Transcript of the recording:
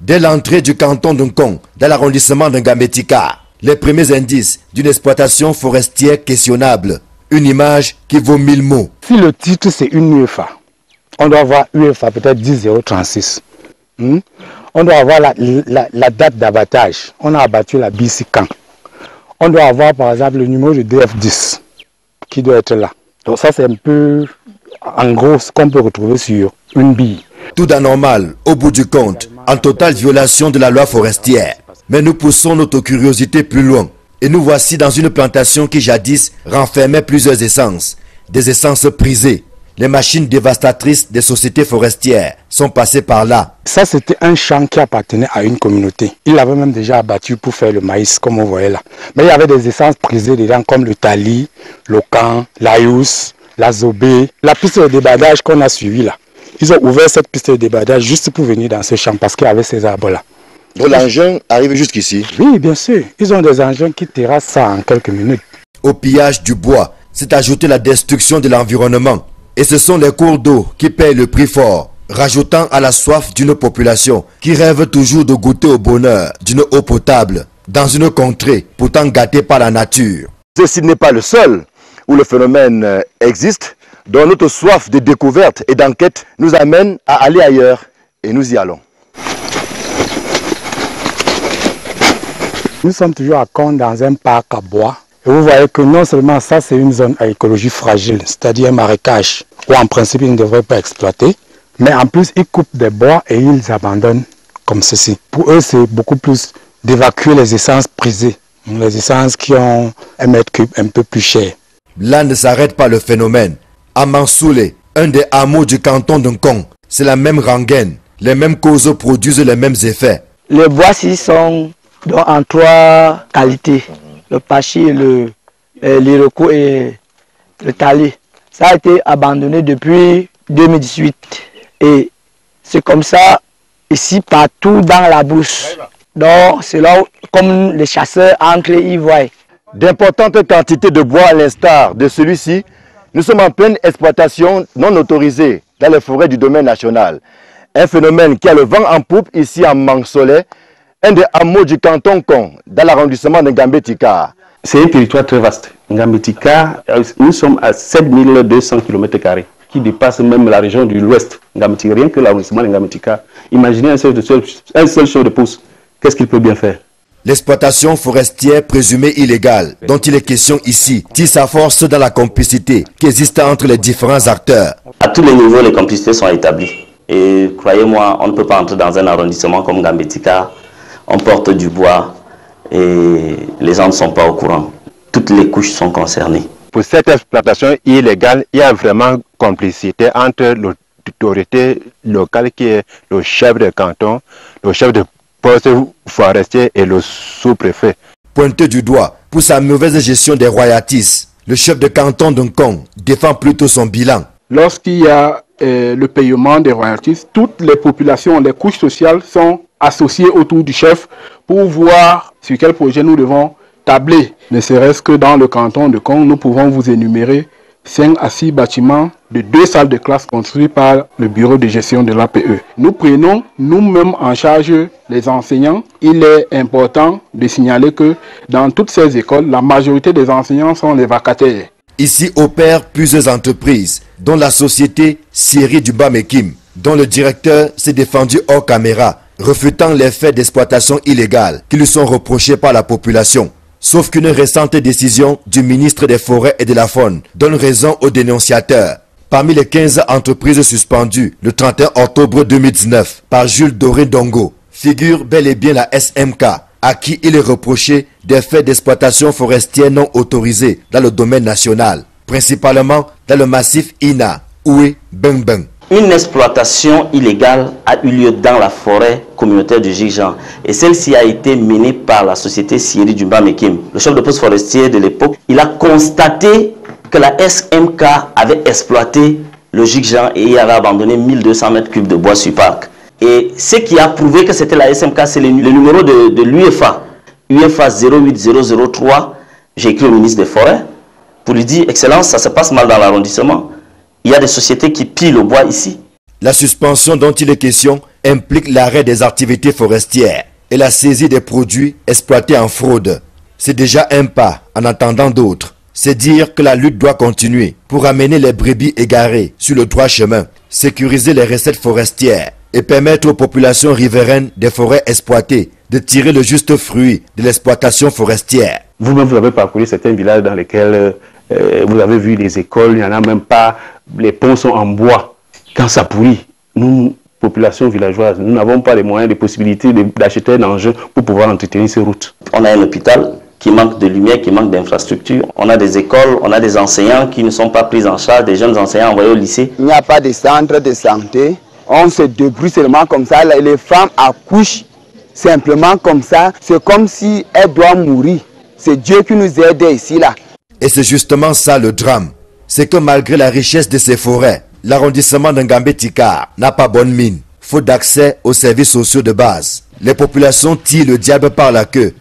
Dès l'entrée du canton d'Nkong, dans l'arrondissement de Ngambetika, les premiers indices d'une exploitation forestière questionnable. Une image qui vaut 1000 mots. Si le titre c'est une UFA, on doit avoir UFA peut-être 10036. On doit avoir la date d'abattage. On a abattu la Bisican. On doit avoir par exemple le numéro de DF10 qui doit être là. Donc ça c'est un peu en gros ce qu'on peut retrouver sur une bille. Tout d'anormal au bout du compte, en totale violation de la loi forestière. Mais nous poussons notre curiosité plus loin. Et nous voici dans une plantation qui jadis renfermait plusieurs essences. Des essences prisées. Les machines dévastatrices des sociétés forestières sont passées par là. Ça c'était un champ qui appartenait à une communauté. Il l'avait même déjà abattu pour faire le maïs comme on voyait là. Mais il y avait des essences prisées dedans comme le tali, le can, l'aïus, la zobé, la piste de débardage qu'on a suivie là. Ils ont ouvert cette piste de débardage juste pour venir dans ce champ parce qu'il y avait ces arbres là. Donc l'engin arrive jusqu'ici? Oui, bien sûr. Ils ont des engins qui terrassent ça en quelques minutes. Au pillage du bois, s'est ajoutée la destruction de l'environnement. Et ce sont les cours d'eau qui payent le prix fort, rajoutant à la soif d'une population qui rêve toujours de goûter au bonheur d'une eau potable, dans une contrée pourtant gâtée par la nature. Ceci n'est pas le seul où le phénomène existe, dont notre soif de découverte et d'enquête nous amène à aller ailleurs, et nous y allons. Nous sommes toujours à Kong dans un parc à bois. Et vous voyez que non seulement ça c'est une zone à écologie fragile, c'est-à-dire un marécage, où en principe ils ne devraient pas exploiter, mais en plus ils coupent des bois et ils abandonnent comme ceci. Pour eux c'est beaucoup plus d'évacuer les essences prisées, les essences qui ont un mètre cube un peu plus cher. Là ne s'arrête pas le phénomène. À Mansoulé, un des hameaux du canton de Nkong, c'est la même rengaine. Les mêmes causes produisent les mêmes effets. Les bois-ci sont en 3 qualités. Le pachi, l'iroko et le tali. Ça a été abandonné depuis 2018. Et c'est comme ça, ici, partout dans la brousse. Donc, c'est là où, comme les chasseurs entrent, ils voient. D'importantes quantités de bois à l'instar de celui-ci, nous sommes en pleine exploitation non autorisée dans les forêts du domaine national. Un phénomène qui a le vent en poupe ici à Mansoulé, un des hameaux du canton Kong, dans l'arrondissement de Ngambetika. C'est un territoire très vaste. Ngambetika, nous sommes à 7200 km², qui dépasse même la région de l'ouest. Ngambetika, rien que l'arrondissement de Ngambetika. Imaginez un seul champ de pouce. Qu'est-ce qu'il peut bien faire? L'exploitation forestière présumée illégale, dont il est question ici, tire sa force dans la complicité qui existe entre les différents acteurs. À tous les niveaux, les complicités sont établies. Et croyez-moi, on ne peut pas entrer dans un arrondissement comme Ngambetika. On porte du bois et les gens ne sont pas au courant. Toutes les couches sont concernées. Pour cette exploitation illégale, il y a vraiment complicité entre l'autorité locale qui est le chef de canton, le chef de poste forestier et le sous-préfet. Pointé du doigt pour sa mauvaise gestion des royalties, le chef de canton de Nkong défend plutôt son bilan. Lorsqu'il y a le paiement des royalties, toutes les populations, les couches sociales sont associées autour du chef pour voir sur quel projet nous devons tabler. Ne serait-ce que dans le canton de Kong, nous pouvons vous énumérer 5 à 6 bâtiments de 2 salles de classe construits par le bureau de gestion de l'APE. Nous prenons nous-mêmes en charge les enseignants. Il est important de signaler que dans toutes ces écoles, la majorité des enseignants sont les vacataires. Ici opèrent plusieurs entreprises, dont la société Siri du Bamekim, dont le directeur s'est défendu hors caméra, refutant les faits d'exploitation illégale qui lui sont reprochés par la population. Sauf qu'une récente décision du ministre des Forêts et de la Faune donne raison aux dénonciateurs. Parmi les 15 entreprises suspendues le 31 octobre 2019 par Jules Doré Dongo, figure bel et bien la SMK, à qui il est reproché des faits d'exploitation forestière non autorisés dans le domaine national, principalement dans le massif Ina, Oué, Bengbeng. Une exploitation illégale a eu lieu dans la forêt communautaire du Jigjan et celle-ci a été menée par la société Siri du Bamekim. Le chef de poste forestier de l'époque, il a constaté que la SMK avait exploité le Jigjan et il avait abandonné 1200 mètres cubes de bois sur parc. Et ce qui a prouvé que c'était la SMK, c'est le numéro de l'UFA, UFA 08003. J'ai écrit au ministre des Forêts pour lui dire, Excellence, ça se passe mal dans l'arrondissement. Il y a des sociétés qui pillent le bois ici. La suspension dont il est question implique l'arrêt des activités forestières et la saisie des produits exploités en fraude. C'est déjà un pas en attendant d'autres. C'est dire que la lutte doit continuer pour amener les brebis égarées sur le droit chemin, sécuriser les recettes forestières et permettre aux populations riveraines des forêts exploitées de tirer le juste fruit de l'exploitation forestière. Vous-même, vous avez parcouru certains villages dans lesquels vous avez vu des écoles, il n'y en a même pas, les ponts sont en bois. Quand ça pourrit, nous, population villageoise, nous n'avons pas les moyens, les possibilités d'acheter un engin pour pouvoir entretenir ces routes. On a un hôpital qui manque de lumière, qui manque d'infrastructures. On a des écoles, on a des enseignants qui ne sont pas pris en charge, des jeunes enseignants envoyés au lycée. Il n'y a pas de centre de santé. On se débrouille seulement comme ça. Les femmes accouchent simplement comme ça. C'est comme si elles doivent mourir. C'est Dieu qui nous aide ici, là. Et c'est justement ça le drame. C'est que malgré la richesse de ces forêts, l'arrondissement d'Ngambé-Tikar n'a pas bonne mine, faute d'accès aux services sociaux de base. Les populations tirent le diable par la queue